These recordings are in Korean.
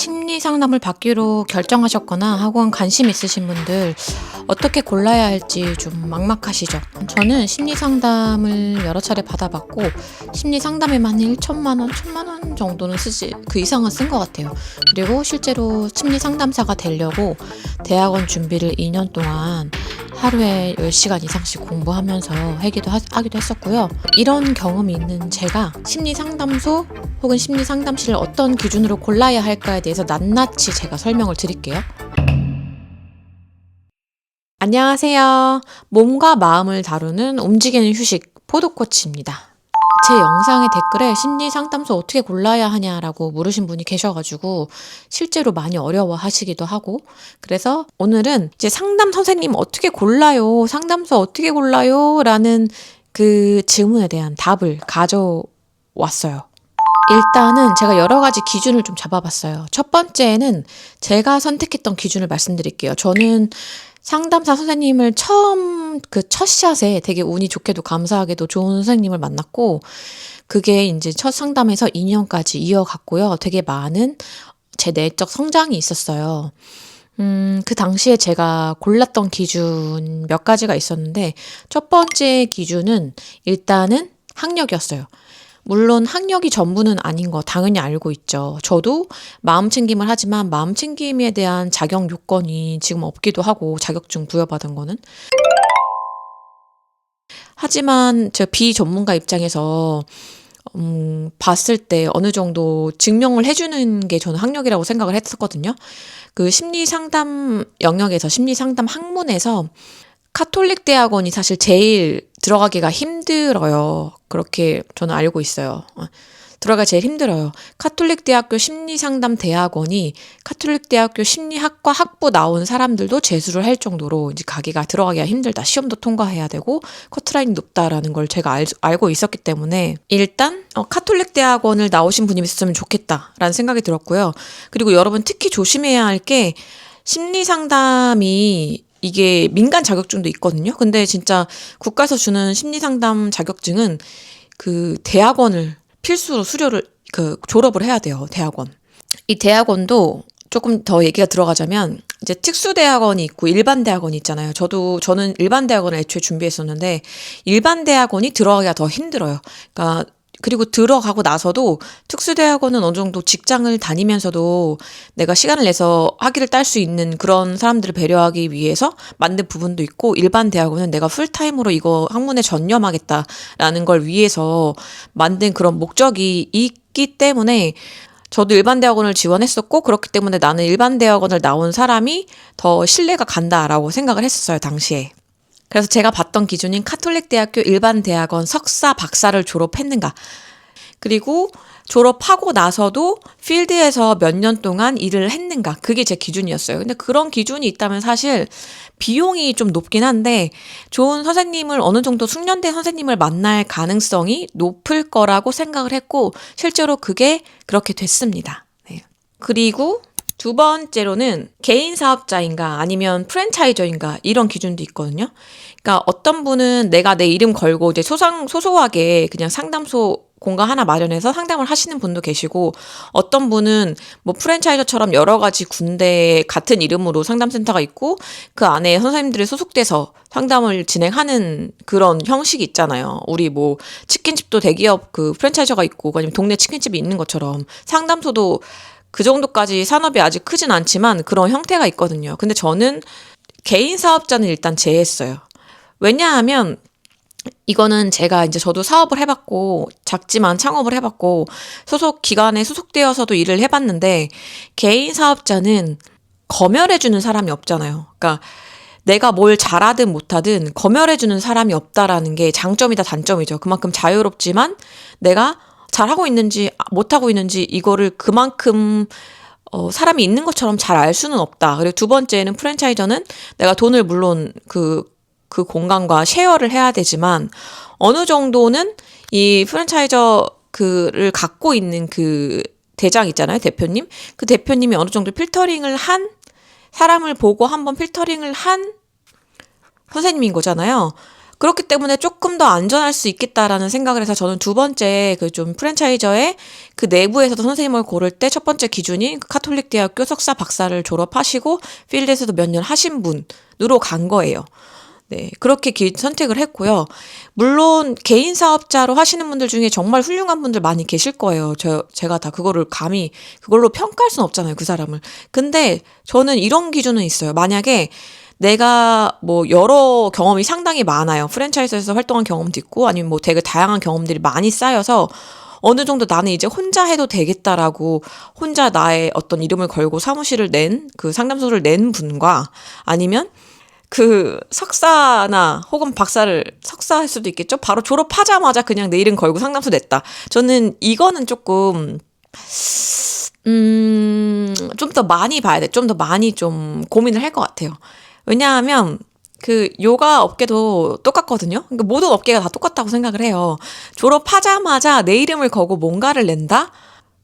심리 상담을 받기로 결정하셨거나 학원 관심 있으신 분들 어떻게 골라야 할지 좀 막막하시죠? 저는 심리 상담을 여러 차례 받아봤고 심리 상담에만 1천만 원, 1천만 원 정도는 쓰지 그 이상은 쓴 것 같아요. 그리고 실제로 심리 상담사가 되려고 대학원 준비를 2년 동안 하루에 10시간 이상씩 공부하면서 하기도 했었고요. 이런 경험이 있는 제가 심리 상담소 혹은 심리 상담실을 어떤 기준으로 골라야 할까에 대해서 낱낱이 제가 설명을 드릴게요. 안녕하세요. 몸과 마음을 다루는 움직이는 휴식 포도코치입니다. 제 영상의 댓글에 심리 상담소 어떻게 골라야 하냐라고 물으신 분이 계셔가지고 실제로 많이 어려워 하시기도 하고, 그래서 오늘은 이제 상담 선생님 어떻게 골라요? 상담소 어떻게 골라요? 라는 그 질문에 대한 답을 가져왔어요. 일단은 제가 여러 가지 기준을 좀 잡아봤어요. 첫 번째는 제가 선택했던 기준을 말씀드릴게요. 저는 상담사 선생님을 첫 샷에 되게 운이 좋게도 감사하게도 좋은 선생님을 만났고, 그게 이제 첫 상담에서 2년까지 이어갔고요. 되게 많은 제 내적 성장이 있었어요. 그 당시에 제가 골랐던 기준 몇 가지가 있었는데, 첫 번째 기준은 일단은 학력이었어요. 물론 학력이 전부는 아닌 거 당연히 알고 있죠. 저도 마음챙김을 하지만 마음챙김에 대한 자격 요건이 지금 없기도 하고, 자격증 부여받은 거는. 하지만 저 비전문가 입장에서 봤을 때 어느 정도 증명을 해주는 게 저는 학력이라고 생각을 했었거든요. 그 심리 상담 영역에서, 심리 상담 학문에서 카톨릭 대학원이 사실 제일 들어가기가 힘들어요. 그렇게 저는 알고 있어요. 들어가기 제일 힘들어요. 카톨릭 대학교 심리상담 대학원이 카톨릭 대학교 심리학과 학부 나온 사람들도 재수를 할 정도로 이제 들어가기가 힘들다. 시험도 통과해야 되고 커트라인이 높다라는 걸 제가 알고 있었기 때문에 일단 카톨릭 대학원을 나오신 분이 있었으면 좋겠다라는 생각이 들었고요. 그리고 여러분 특히 조심해야 할 게, 심리상담이 이게 민간 자격증도 있거든요. 근데 진짜 국가에서 주는 심리상담 자격증은 그 대학원을 필수로 졸업을 해야 돼요. 대학원. 이 대학원도 조금 더 얘기가 들어가자면 이제 특수대학원이 있고 일반 대학원이 있잖아요. 저는 일반 대학원을 애초에 준비했었는데 일반 대학원이 들어가기가 더 힘들어요. 그리고 들어가고 나서도 특수대학원은 어느 정도 직장을 다니면서도 내가 시간을 내서 학위를 딸 수 있는 그런 사람들을 배려하기 위해서 만든 부분도 있고, 일반 대학원은 내가 풀타임으로 이거 학문에 전념하겠다라는 걸 위해서 만든 그런 목적이 있기 때문에 저도 일반 대학원을 지원했었고, 그렇기 때문에 나는 일반 대학원을 나온 사람이 더 신뢰가 간다라고 생각을 했었어요, 당시에. 그래서 제가 봤던 기준인 카톨릭 대학교 일반 대학원 석사, 박사를 졸업했는가. 그리고 졸업하고 나서도 필드에서 몇 년 동안 일을 했는가. 그게 제 기준이었어요. 근데 그런 기준이 있다면 사실 비용이 좀 높긴 한데 좋은 선생님을, 어느 정도 숙련된 선생님을 만날 가능성이 높을 거라고 생각을 했고, 실제로 그게 그렇게 됐습니다. 네. 그리고 두 번째로는 개인 사업자인가 아니면 프랜차이저인가, 이런 기준도 있거든요. 그러니까 어떤 분은 내가 내 이름 걸고 이제 소소하게 그냥 상담소 공간 하나 마련해서 상담을 하시는 분도 계시고, 어떤 분은 뭐 프랜차이저처럼 여러 가지 군데 같은 이름으로 상담센터가 있고 그 안에 선생님들이 소속돼서 상담을 진행하는 그런 형식이 있잖아요. 우리 뭐 치킨집도 대기업 그 프랜차이저가 있고, 아니면 동네 치킨집이 있는 것처럼 상담소도 그 정도까지 산업이 아직 크진 않지만 그런 형태가 있거든요. 근데 저는 개인 사업자는 일단 제외했어요. 왜냐하면 이거는 제가 이제 저도 사업을 해봤고, 작지만 창업을 해봤고, 소속 기관에 소속되어서도 일을 해봤는데, 개인 사업자는 검열해주는 사람이 없잖아요. 그러니까 내가 뭘 잘하든 못하든 검열해주는 사람이 없다라는 게 장점이다, 단점이죠. 그만큼 자유롭지만 내가 잘하고 있는지 못하고 있는지 이거를 그만큼 사람이 있는 것처럼 잘 알 수는 없다. 그리고 두 번째는 프랜차이저는 내가 돈을 물론 그 공간과 쉐어를 해야 되지만 어느 정도는 이 프랜차이저 그를 갖고 있는 그 대장 있잖아요. 대표님. 그 대표님이 어느 정도 필터링을 한 사람을 보고 한번 필터링을 한 선생님인 거잖아요. 그렇기 때문에 조금 더 안전할 수 있겠다라는 생각을 해서 저는 두 번째 그 좀 프랜차이저의 그 내부에서도 선생님을 고를 때 첫 번째 기준이 그 카톨릭 대학교 석사 박사를 졸업하시고 필드에서도 몇 년 하신 분으로 간 거예요. 네, 그렇게 선택을 했고요. 물론 개인 사업자로 하시는 분들 중에 정말 훌륭한 분들 많이 계실 거예요. 제가 다 그거를 감히 그걸로 평가할 수는 없잖아요, 그 사람을. 근데 저는 이런 기준은 있어요. 만약에 내가 뭐 여러 경험이 상당히 많아요. 프랜차이즈에서 활동한 경험도 있고 아니면 뭐 되게 다양한 경험들이 많이 쌓여서 어느 정도 나는 이제 혼자 해도 되겠다라고 혼자 나의 어떤 이름을 걸고 사무실을 그 상담소를 낸 분과 아니면 그 석사나 혹은 석사할 수도 있겠죠? 바로 졸업하자마자 그냥 내 이름 걸고 상담소 냈다. 저는 이거는 조금 좀 더 많이 봐야 돼. 좀 더 많이 좀 고민을 할 것 같아요. 왜냐하면 그 요가 업계도 똑같거든요. 그러니까 모든 업계가 다 똑같다고 생각을 해요. 졸업하자마자 내 이름을 걸고 뭔가를 낸다?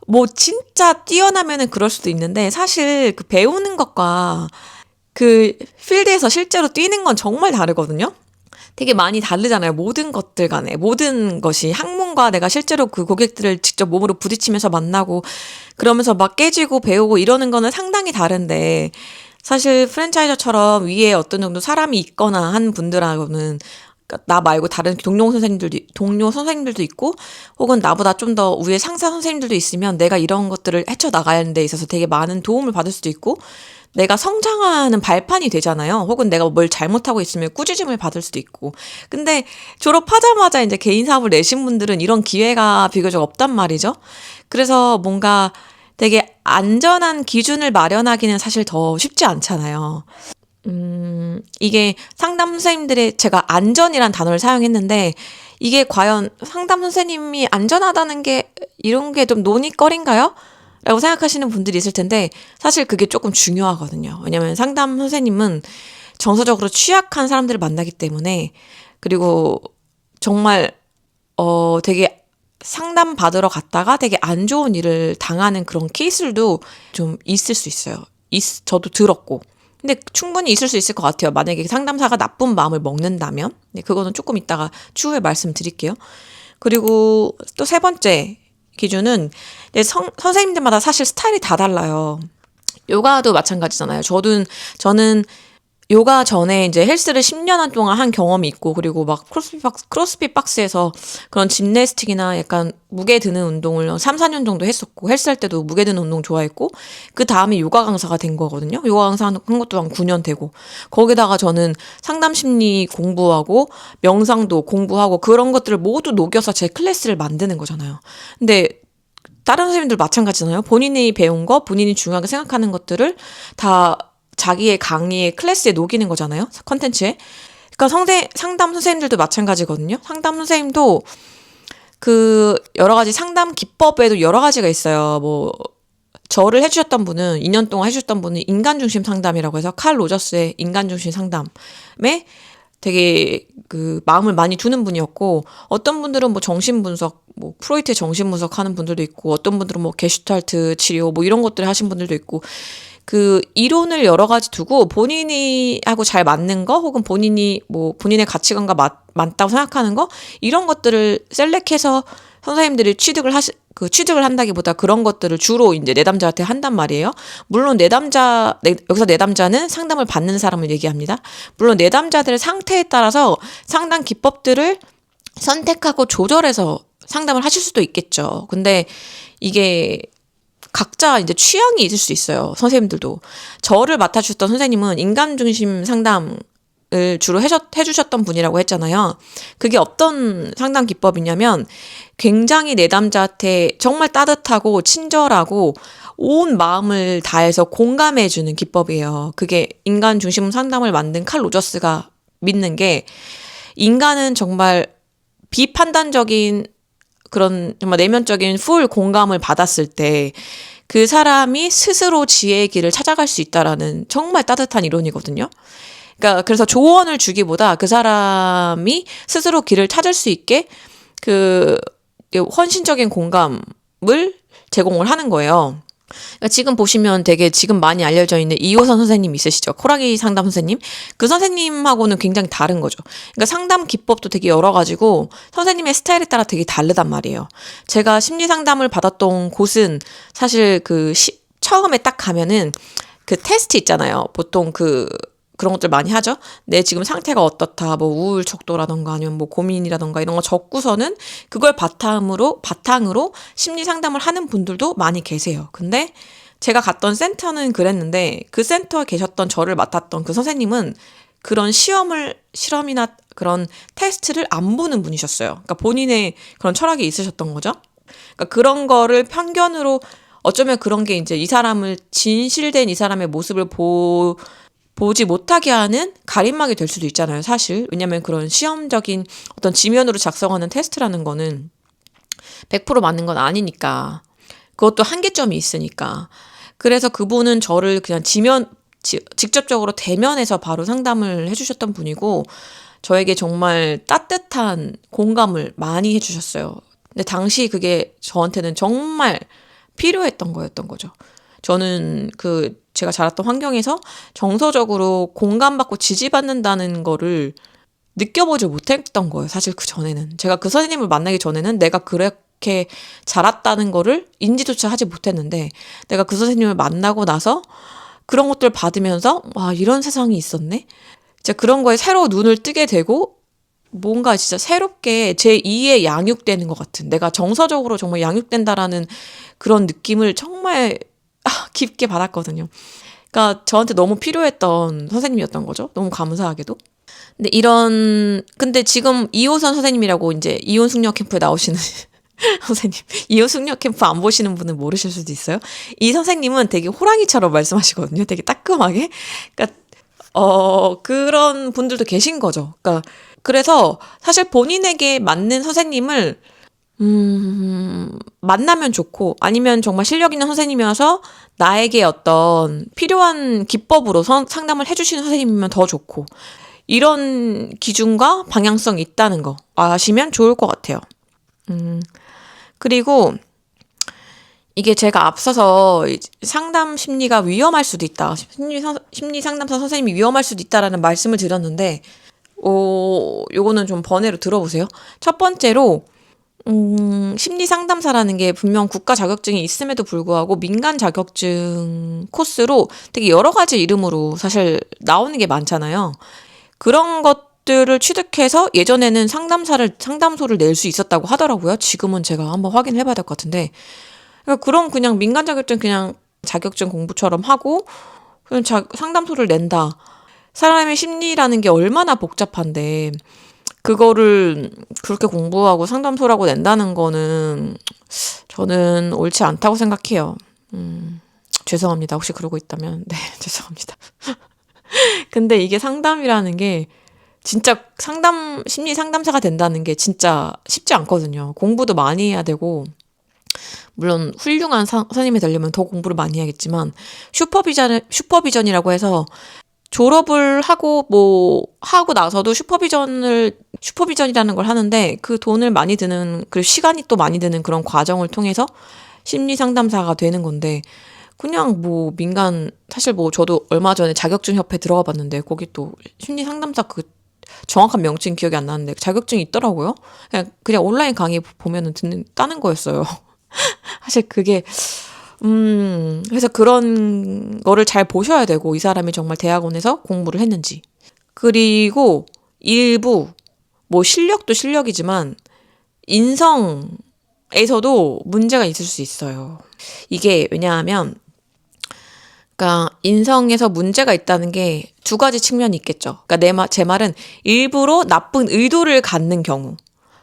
뭐 진짜 뛰어나면은 그럴 수도 있는데 사실 그 배우는 것과 그 필드에서 실제로 뛰는 건 정말 다르거든요. 되게 많이 다르잖아요. 모든 것들 간에. 모든 것이 학문과 내가 실제로 그 고객들을 직접 몸으로 부딪히면서 만나고 그러면서 막 깨지고 배우고 이러는 거는 상당히 다른데 사실 프랜차이저처럼 위에 어떤 정도 사람이 있거나 한 분들하고는 나 말고 다른 동료 선생님들도 있고 혹은 나보다 좀 더 위에 상사 선생님들도 있으면 내가 이런 것들을 헤쳐나가는 데 있어서 되게 많은 도움을 받을 수도 있고 내가 성장하는 발판이 되잖아요. 혹은 내가 뭘 잘못하고 있으면 꾸짖음을 받을 수도 있고. 근데 졸업하자마자 이제 개인 사업을 내신 분들은 이런 기회가 비교적 없단 말이죠. 그래서 뭔가 되게 안전한 기준을 마련하기는 사실 더 쉽지 않잖아요. 이게 상담 선생님들의 제가 안전이란 단어를 사용했는데 이게 과연 상담 선생님이 안전하다는 게 이런 게 좀 논의거리인가요? 라고 생각하시는 분들이 있을 텐데 사실 그게 조금 중요하거든요. 왜냐면 상담 선생님은 정서적으로 취약한 사람들을 만나기 때문에 그리고 정말 되게 상담 받으러 갔다가 되게 안 좋은 일을 당하는 그런 케이스들도 좀 있을 수 있어요. 저도 들었고. 근데 충분히 있을 수 있을 것 같아요. 만약에 상담사가 나쁜 마음을 먹는다면. 네, 그거는 조금 이따가 추후에 말씀드릴게요. 그리고 또 세 번째 기준은 선생님들마다 사실 스타일이 다 달라요. 요가도 마찬가지잖아요. 저는 요가 전에 이제 헬스를 10년 동안 한 경험이 있고 그리고 막 크로스핏 박스에서 그런 짐내스틱이나 약간 무게 드는 운동을 3, 4년 정도 했었고 헬스 할 때도 무게 드는 운동 좋아했고 그 다음에 요가 강사가 된 거거든요. 요가 강사 한 것도 한 9년 되고 거기다가 저는 상담 심리 공부하고 명상도 공부하고 그런 것들을 모두 녹여서 제 클래스를 만드는 거잖아요. 근데 다른 선생님들 마찬가지잖아요. 본인이 배운 거, 본인이 중요하게 생각하는 것들을 다 자기의 강의에 클래스에 녹이는 거잖아요. 컨텐츠에. 그러니까 상담 선생님들도 마찬가지거든요. 상담 선생님도 그 여러 가지 상담 기법에도 여러 가지가 있어요. 뭐 저를 해주셨던 분은 2년 동안 해주셨던 분은 인간중심 상담이라고 해서 칼 로저스의 인간중심 상담에 되게 그 마음을 많이 두는 분이었고 어떤 분들은 뭐 정신분석, 뭐 프로이트의 정신분석 하는 분들도 있고 어떤 분들은 뭐 게슈탈트 치료 뭐 이런 것들을 하신 분들도 있고 그 이론을 여러 가지 두고 본인이 하고 잘 맞는 거 혹은 본인이 뭐 본인의 가치관과 맞다고 생각하는 거 이런 것들을 셀렉해서 선생님들이 취득을 한다기보다 그런 것들을 주로 이제 내담자한테 한단 말이에요. 물론 여기서 내담자는 상담을 받는 사람을 얘기합니다. 물론 내담자들의 상태에 따라서 상담 기법들을 선택하고 조절해서 상담을 하실 수도 있겠죠. 근데 이게 각자 이제 취향이 있을 수 있어요. 선생님들도. 저를 맡아주셨던 선생님은 인간중심 상담을 주로 해주셨던 분이라고 했잖아요. 그게 어떤 상담 기법이냐면 굉장히 내담자한테 정말 따뜻하고 친절하고 온 마음을 다해서 공감해주는 기법이에요. 그게 인간중심 상담을 만든 칼 로저스가 믿는 게 인간은 정말 비판단적인 그런 정말 내면적인 풀 공감을 받았을 때 그 사람이 스스로 지혜의 길을 찾아갈 수 있다라는 정말 따뜻한 이론이거든요. 그러니까 그래서 조언을 주기보다 그 사람이 스스로 길을 찾을 수 있게 그 헌신적인 공감을 제공을 하는 거예요. 그러니까 지금 보시면 되게 지금 많이 알려져 있는 이호선 선생님 있으시죠? 코랑이 상담 선생님. 그 선생님하고는 굉장히 다른 거죠. 그러니까 상담 기법도 되게 여러 가지고 선생님의 스타일에 따라 되게 다르단 말이에요. 제가 심리 상담을 받았던 곳은 사실 처음에 딱 가면은 그 테스트 있잖아요. 보통 그런 것들 많이 하죠. 내 지금 상태가 어떻다, 뭐 우울 척도라던가 아니면 뭐 고민이라던가 이런 거 적고서는 그걸 바탕으로 심리 상담을 하는 분들도 많이 계세요. 근데 제가 갔던 센터는 그랬는데 그 센터에 계셨던 저를 맡았던 그 선생님은 그런 실험이나 그런 테스트를 안 보는 분이셨어요. 그러니까 본인의 그런 철학이 있으셨던 거죠. 그러니까 그런 거를 편견으로 어쩌면 그런 게 이제 이 사람을 진실된 이 사람의 모습을 보지 못하게 하는 가림막이 될 수도 있잖아요, 사실. 왜냐면 그런 시험적인 어떤 지면으로 작성하는 테스트라는 거는 100% 맞는 건 아니니까. 그것도 한계점이 있으니까. 그래서 그분은 저를 그냥 직접적으로 대면해서 바로 상담을 해주셨던 분이고, 저에게 정말 따뜻한 공감을 많이 해주셨어요. 근데 당시 그게 저한테는 정말 필요했던 거였던 거죠. 저는 제가 자랐던 환경에서 정서적으로 공감받고 지지받는다는 거를 느껴보지 못했던 거예요. 사실 그 전에는. 제가 그 선생님을 만나기 전에는 내가 그렇게 자랐다는 거를 인지조차 하지 못했는데 내가 그 선생님을 만나고 나서 그런 것들 받으면서 와, 이런 세상이 있었네? 진짜 그런 거에 새로 눈을 뜨게 되고 뭔가 진짜 새롭게 제2의 양육되는 것 같은, 내가 정서적으로 정말 양육된다라는 그런 느낌을 정말 깊게 받았거든요. 그러니까 저한테 너무 필요했던 선생님이었던 거죠. 너무 감사하게도. 근데 지금 이호선 선생님이라고 이제 이혼 숙녀 캠프에 나오시는 선생님, 이혼 숙녀 캠프 안 보시는 분은 모르실 수도 있어요. 이 선생님은 되게 호랑이처럼 말씀하시거든요. 되게 따끔하게. 그러니까 그런 분들도 계신 거죠. 그러니까 그래서 사실 본인에게 맞는 선생님을 만나면 좋고, 아니면 정말 실력 있는 선생님이어서 나에게 어떤 필요한 기법으로 상담을 해주시는 선생님이면 더 좋고, 이런 기준과 방향성이 있다는 거 아시면 좋을 것 같아요. 그리고 이게 제가 앞서서 상담 심리가 위험할 수도 있다. 심리 상담사 선생님이 위험할 수도 있다라는 말씀을 드렸는데, 요거는 좀 번외로 들어보세요. 첫 번째로, 심리 상담사라는 게 분명 국가 자격증이 있음에도 불구하고 민간 자격증 코스로 되게 여러 가지 이름으로 사실 나오는 게 많잖아요. 그런 것들을 취득해서 예전에는 상담소를 낼 수 있었다고 하더라고요. 지금은 제가 한번 확인해 봐야 될 것 같은데. 그러니까 그냥 민간 자격증 그냥 자격증 공부처럼 하고 그냥 상담소를 낸다. 사람의 심리라는 게 얼마나 복잡한데 그거를 그렇게 공부하고 상담소라고 낸다는 거는 저는 옳지 않다고 생각해요. 죄송합니다. 혹시 그러고 있다면. 네, 죄송합니다. 근데 이게 상담이라는 게 진짜 심리 상담사가 된다는 게 진짜 쉽지 않거든요. 공부도 많이 해야 되고, 물론 훌륭한 선생님이 되려면 더 공부를 많이 해야겠지만, 슈퍼비전이라고 해서 졸업을 하고 나서도 슈퍼비전이라는 걸 하는데 그 돈을 많이 드는, 그 시간이 또 많이 드는 그런 과정을 통해서 심리 상담사가 되는 건데, 그냥 사실 저도 얼마 전에 자격증 협회 들어가 봤는데 거기 또 심리 상담사 정확한 명칭 기억이 안 나는데 자격증이 있더라고요. 그냥 온라인 강의 보면은 따는 거였어요. 사실 그게 그래서 그런 거를 잘 보셔야 되고, 이 사람이 정말 대학원에서 공부를 했는지. 그리고 일부, 실력도 실력이지만, 인성에서도 문제가 있을 수 있어요. 이게 왜냐하면, 그러니까 인성에서 문제가 있다는 게 두 가지 측면이 있겠죠. 그러니까 제 말은 일부러 나쁜 의도를 갖는 경우,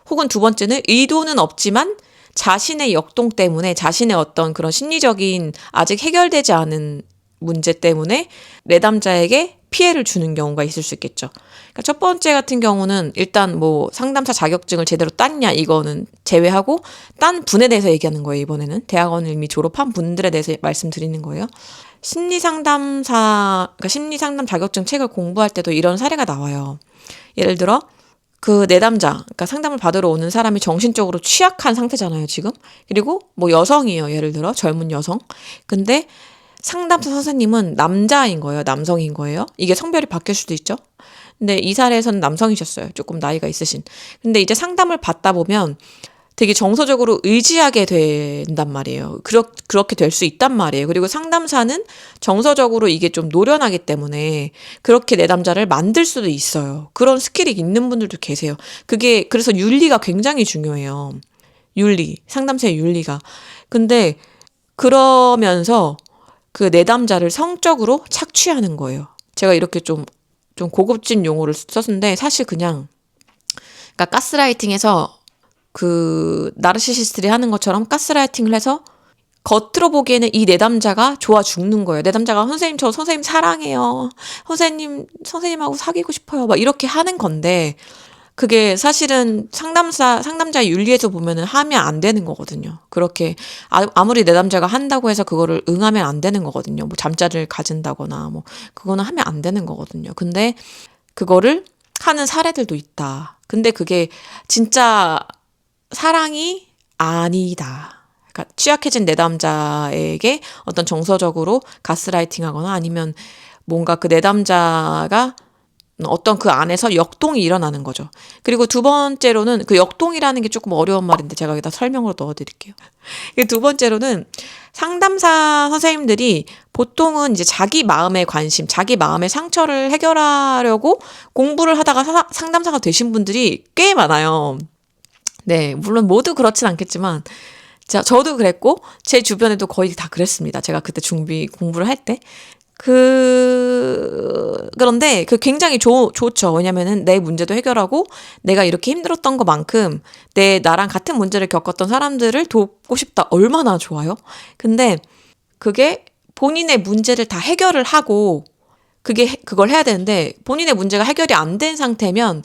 혹은 두 번째는 의도는 없지만 자신의 역동 때문에, 자신의 어떤 그런 심리적인 아직 해결되지 않은 문제 때문에 내담자에게 피해를 주는 경우가 있을 수 있겠죠. 그러니까 첫 번째 같은 경우는 일단 상담사 자격증을 제대로 땄냐 이거는 제외하고 딴 분에 대해서 얘기하는 거예요. 이번에는 대학원을 이미 졸업한 분들에 대해서 말씀드리는 거예요. 그러니까 심리 상담 자격증 책을 공부할 때도 이런 사례가 나와요. 예를 들어 그 내담자, 그러니까 상담을 받으러 오는 사람이 정신적으로 취약한 상태잖아요, 지금. 그리고 뭐 여성이에요, 예를 들어 젊은 여성. 근데 상담사 선생님은 남자인 거예요, 남성인 거예요. 이게 성별이 바뀔 수도 있죠. 근데 이 사례에서는 남성이셨어요. 조금 나이가 있으신. 근데 이제 상담을 받다 보면 되게 정서적으로 의지하게 된단 말이에요. 그렇게 될 수 있단 말이에요. 그리고 상담사는 정서적으로 이게 좀 노련하기 때문에 그렇게 내담자를 만들 수도 있어요. 그런 스킬이 있는 분들도 계세요. 그게, 그래서 윤리가 굉장히 중요해요. 윤리, 상담사의 윤리가. 근데 그러면서 그 내담자를 성적으로 착취하는 거예요. 제가 이렇게 좀 고급진 용어를 썼는데 사실 그냥, 그러니까 가스라이팅에서 그 나르시시스트들이 하는 것처럼 가스라이팅을 해서 겉으로 보기에는 이 내담자가 좋아 죽는 거예요. 내담자가 선생님, 저 선생님 사랑해요. 선생님하고 사귀고 싶어요. 막 이렇게 하는 건데 그게 사실은 상담자 윤리에서 보면은 하면 안 되는 거거든요. 그렇게 아무리 내담자가 한다고 해서 그거를 응하면 안 되는 거거든요. 뭐 잠자리를 가진다거나 뭐 그거는 하면 안 되는 거거든요. 근데 그거를 하는 사례들도 있다. 근데 그게 진짜 사랑이 아니다. 그러니까 취약해진 내담자에게 어떤 정서적으로 가스라이팅하거나 아니면 뭔가 그 내담자가 어떤 그 안에서 역동이 일어나는 거죠. 그리고 두 번째로는 그 역동이라는 게 조금 어려운 말인데 제가 여기다 설명으로 넣어드릴게요. 두 번째로는 상담사 선생님들이 보통은 이제 자기 마음의 관심, 자기 마음의 상처를 해결하려고 공부를 하다가 상담사가 되신 분들이 꽤 많아요. 네, 물론 모두 그렇진 않겠지만, 저도 그랬고, 제 주변에도 거의 다 그랬습니다. 제가 그때 중비 공부를 할 때. 그런데 그 굉장히 좋죠. 왜냐면은 내 문제도 해결하고, 내가 이렇게 힘들었던 것만큼, 나랑 같은 문제를 겪었던 사람들을 돕고 싶다. 얼마나 좋아요? 근데 그게 본인의 문제를 다 해결을 하고, 그걸 해야 되는데, 본인의 문제가 해결이 안 된 상태면,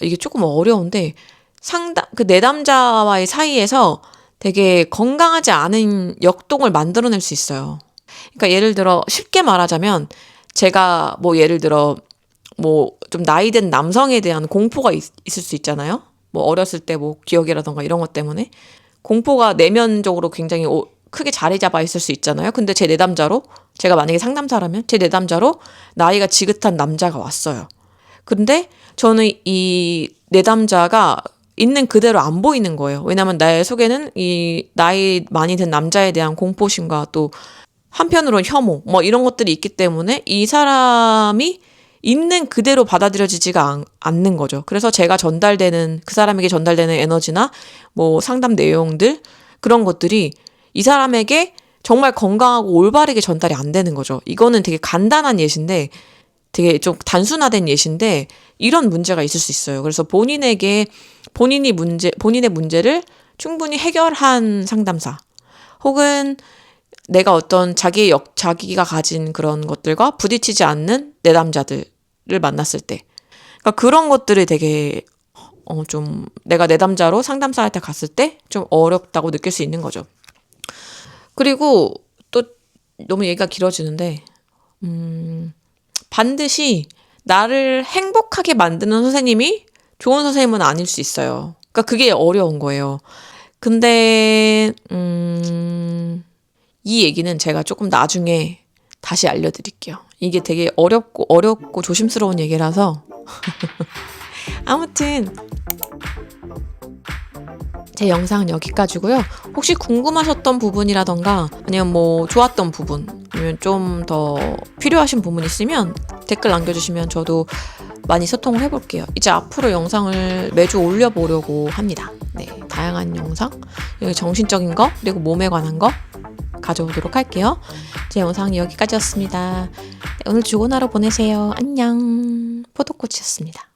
이게 조금 어려운데, 그 내담자와의 사이에서 되게 건강하지 않은 역동을 만들어낼 수 있어요. 그러니까 예를 들어, 쉽게 말하자면, 제가 뭐 예를 들어, 뭐 좀 나이 든 남성에 대한 공포가 있을 수 있잖아요? 뭐 어렸을 때 뭐 기억이라던가 이런 것 때문에. 공포가 내면적으로 굉장히 크게 자리 잡아 있을 수 있잖아요? 근데 제 내담자로, 제가 만약에 상담사라면, 제 내담자로 나이가 지긋한 남자가 왔어요. 근데 저는 이 내담자가 있는 그대로 안 보이는 거예요. 왜냐면 나의 속에는 이 나이 많이 든 남자에 대한 공포심과 또 한편으로는 혐오, 뭐 이런 것들이 있기 때문에 이 사람이 있는 그대로 받아들여지지가 않는 거죠. 그래서 제가 그 사람에게 전달되는 에너지나 뭐 상담 내용들, 그런 것들이 이 사람에게 정말 건강하고 올바르게 전달이 안 되는 거죠. 이거는 되게 간단한 예시인데, 되게 좀 단순화된 예시인데 이런 문제가 있을 수 있어요. 그래서 본인의 문제를 충분히 해결한 상담사, 혹은 내가 어떤 자기가 가진 그런 것들과 부딪히지 않는 내담자들을 만났을 때, 그러니까 그런 것들이 되게 좀 내가 내담자로 상담사한테 갔을 때 좀 어렵다고 느낄 수 있는 거죠. 그리고 또 너무 얘기가 길어지는데, 반드시 나를 행복하게 만드는 선생님이 좋은 선생님은 아닐 수 있어요. 그러니까 그게 어려운 거예요. 근데 이 얘기는 제가 조금 나중에 다시 알려드릴게요. 이게 되게 어렵고 조심스러운 얘기라서 아무튼 제 영상은 여기까지고요. 혹시 궁금하셨던 부분이라던가 아니면 뭐 좋았던 부분, 아니면 좀 더 필요하신 부분 있으면 댓글 남겨주시면 저도 많이 소통을 해볼게요. 이제 앞으로 영상을 매주 올려보려고 합니다. 네, 다양한 영상, 정신적인 거, 그리고 몸에 관한 거 가져오도록 할게요. 제 영상은 여기까지였습니다. 네, 오늘 좋은 하루 보내세요. 안녕. 포도꽃이었습니다.